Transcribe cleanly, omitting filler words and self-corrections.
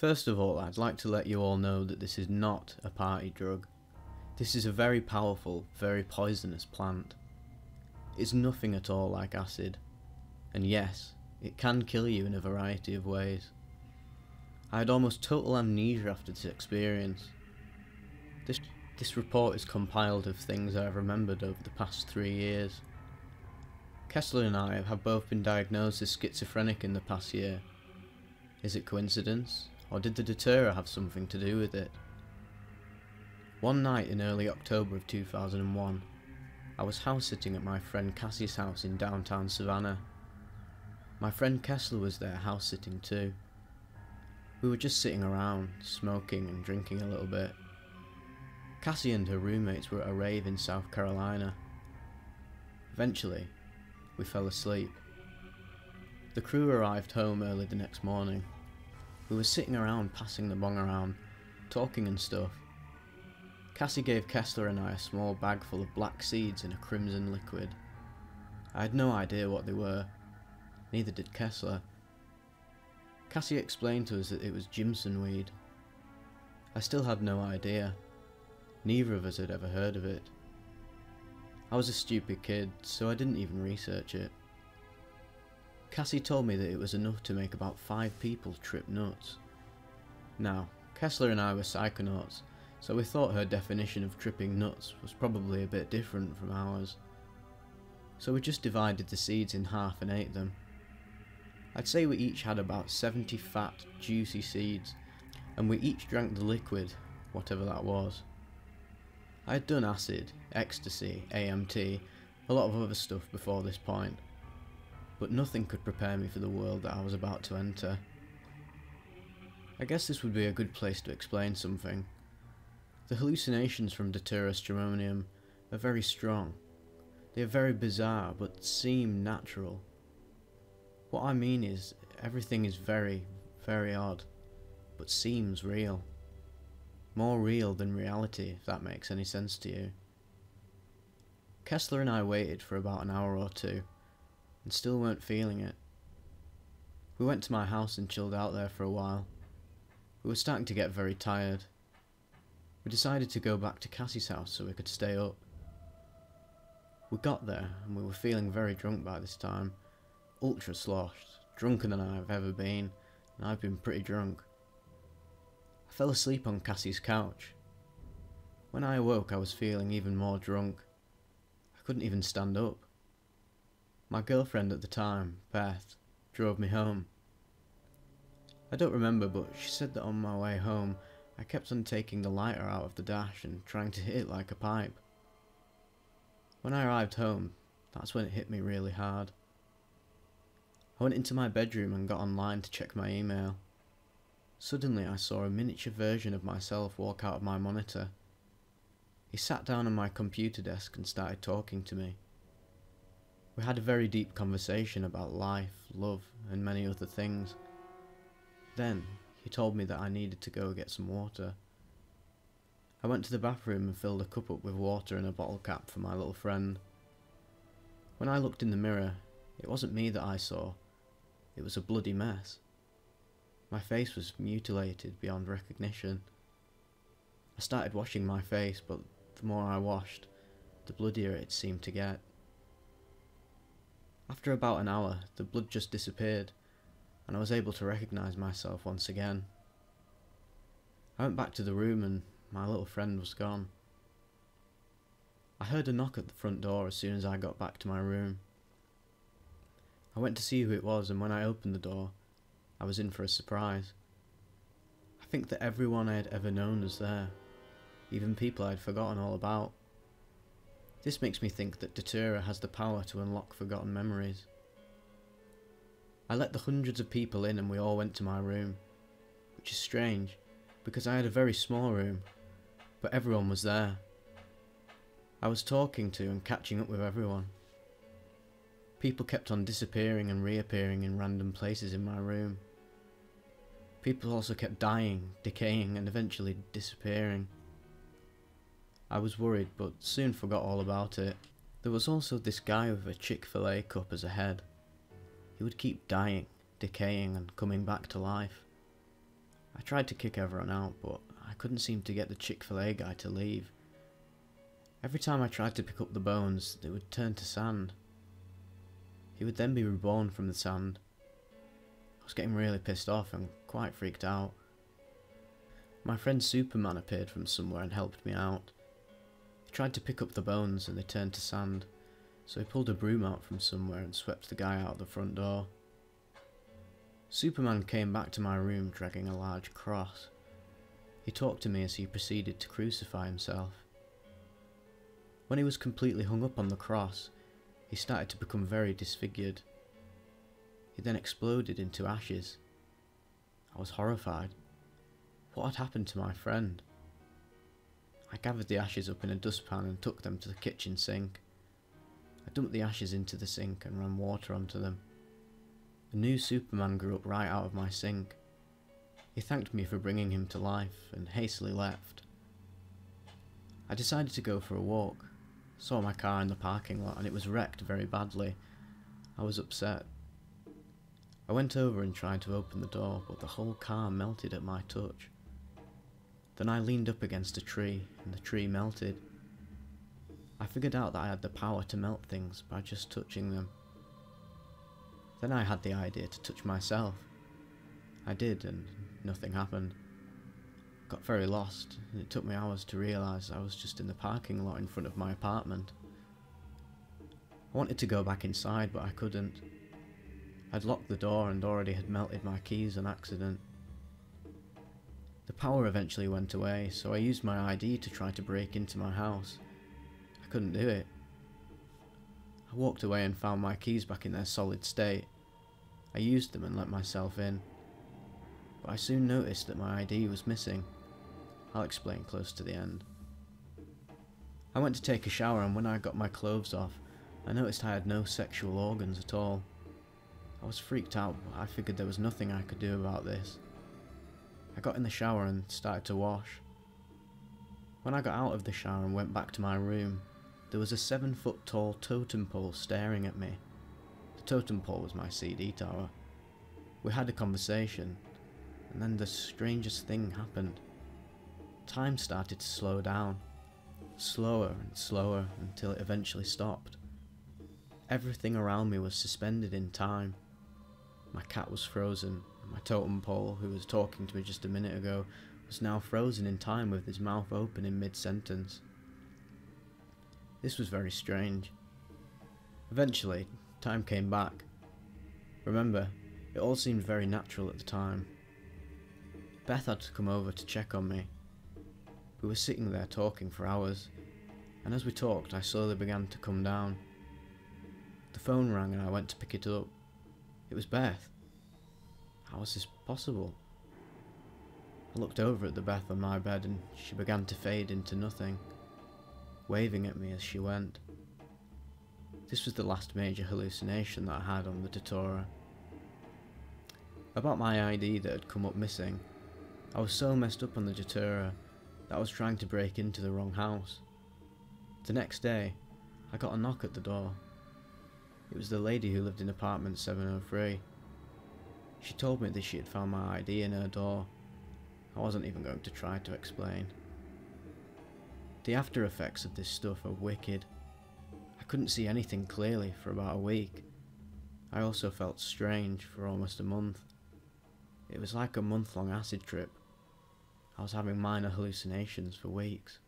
First of all, I'd like to let you all know that this is not a party drug. This is a very powerful, very poisonous plant. It's nothing at all like acid, and yes, it can kill you in a variety of ways. I had almost total amnesia after this experience. This report is compiled of things I have remembered over the past 3 years. Kessler and I have both been diagnosed as schizophrenic in the past year. Is it coincidence, or did the Datura have something to do with it? One night in early October of 2001, I was house-sitting at my friend Cassie's house in downtown Savannah. My friend Kessler was there house-sitting too. We were just sitting around, smoking and drinking a little bit. Cassie and her roommates were at a rave in South Carolina. Eventually, we fell asleep. The crew arrived home early the next morning. We were sitting around passing the bong around, talking and stuff. Cassie gave Kessler and I a small bag full of black seeds in a crimson liquid. I had no idea what they were, neither did Kessler. Cassie explained to us that it was Jimson weed. I still had no idea. Neither of us had ever heard of it. I was a stupid kid, so I didn't even research it. Cassie told me that it was enough to make about 5 people trip nuts. Now, Kessler and I were psychonauts, so we thought her definition of tripping nuts was probably a bit different from ours. So we just divided the seeds in half and ate them. I'd say we each had about 70 fat, juicy seeds, and we each drank the liquid, whatever that was. I had done acid, ecstasy, AMT, a lot of other stuff before this point, but nothing could prepare me for the world that I was about to enter. I guess this would be a good place to explain something. The hallucinations from Datura stramonium are very strong. They are very bizarre, but seem natural. What I mean is, everything is very, very odd, but seems real. More real than reality, if that makes any sense to you. Kessler and I waited for about an hour or two, and still weren't feeling it. We went to my house and chilled out there for a while. We were starting to get very tired. We decided to go back to Cassie's house so we could stay up. We got there, and we were feeling very drunk by this time. Ultra sloshed, drunker than I've ever been, and I've been pretty drunk. I fell asleep on Cassie's couch. When I awoke, I was feeling even more drunk. I couldn't even stand up. My girlfriend at the time, Beth, drove me home. I don't remember, but she said that on my way home, I kept on taking the lighter out of the dash and trying to hit it like a pipe. When I arrived home, that's when it hit me really hard. I went into my bedroom and got online to check my email. Suddenly I saw a miniature version of myself walk out of my monitor. He sat down on my computer desk and started talking to me. We had a very deep conversation about life, love, and many other things. Then, he told me that I needed to go get some water. I went to the bathroom and filled a cup up with water and a bottle cap for my little friend. When I looked in the mirror, it wasn't me that I saw. It was a bloody mess. My face was mutilated beyond recognition. I started washing my face, but the more I washed, the bloodier it seemed to get. After about an hour, the blood just disappeared, and I was able to recognise myself once again. I went back to the room and my little friend was gone. I heard a knock at the front door as soon as I got back to my room. I went to see who it was, and when I opened the door, I was in for a surprise. I think that everyone I had ever known was there, even people I had forgotten all about. This makes me think that Datura has the power to unlock forgotten memories. I let the hundreds of people in and we all went to my room, which is strange, because I had a very small room, but everyone was there. I was talking to and catching up with everyone. People kept on disappearing and reappearing in random places in my room. People also kept dying, decaying, and eventually disappearing. I was worried, but soon forgot all about it. There was also this guy with a Chick-fil-A cup as a head. He would keep dying, decaying, and coming back to life. I I tried to kick everyone out, but I couldn't seem to get the Chick-fil-A guy to leave. Every time I tried to pick up the bones, they would turn to sand. He would then be reborn from the sand. I was getting really pissed off and quite freaked out. My friend Superman appeared from somewhere and helped me out. He tried to pick up the bones and they turned to sand, so he pulled a broom out from somewhere and swept the guy out the front door. Superman came back to my room dragging a large cross. He talked to me as he proceeded to crucify himself. When he was completely hung up on the cross, he started to become very disfigured. He then exploded into ashes. I was horrified. What had happened to my friend? I gathered the ashes up in a dustpan and took them to the kitchen sink. I dumped the ashes into the sink and ran water onto them. A new Superman grew up right out of my sink. He thanked me for bringing him to life and hastily left. I decided to go for a walk. Saw my car in the parking lot and it was wrecked very badly. I was upset. I went over and tried to open the door, but the whole car melted at my touch. Then I leaned up against a tree and the tree melted. I figured out that I had the power to melt things by just touching them. Then I had the idea to touch myself. I did, and nothing happened. Got very lost, and it took me hours to realise I was just in the parking lot in front of my apartment. I wanted to go back inside, but I couldn't. I'd locked the door and already had melted my keys on accident. The power eventually went away, so I used my ID to try to break into my house. I couldn't do it. I walked away and found my keys back in their solid state. I used them and let myself in. But I soon noticed that my ID was missing. I'll explain close to the end. I went to take a shower and when I got my clothes off, I noticed I had no sexual organs at all. I was freaked out, but I figured there was nothing I could do about this. I got in the shower and started to wash. When I got out of the shower and went back to my room, there was a 7-foot tall totem pole staring at me. The totem pole was my CD tower. We had a conversation, and then the strangest thing happened. Time started to slow down, slower and slower until it eventually stopped. Everything around me was suspended in time. My cat was frozen, and my totem pole, who was talking to me just a minute ago, was now frozen in time with his mouth open in mid-sentence. This was very strange. Eventually, time came back. Remember, it all seemed very natural at the time. Beth had to come over to check on me. We were sitting there talking for hours, and as we talked I slowly began to come down. The phone rang and I went to pick it up. It was Beth. How was this possible? I looked over at the Beth on my bed and she began to fade into nothing, waving at me as she went. This was the last major hallucination that I had on the Datura. About my ID that had come up missing, I was so messed up on the Datura that I was trying to break into the wrong house. The next day, I got a knock at the door. It was the lady who lived in apartment 703. She told me that she had found my ID in her door. I wasn't even going to try to explain. The after effects of this stuff are wicked. I couldn't see anything clearly for about a week. I also felt strange for almost a month. It was like a month-long acid trip. I was having minor hallucinations for weeks.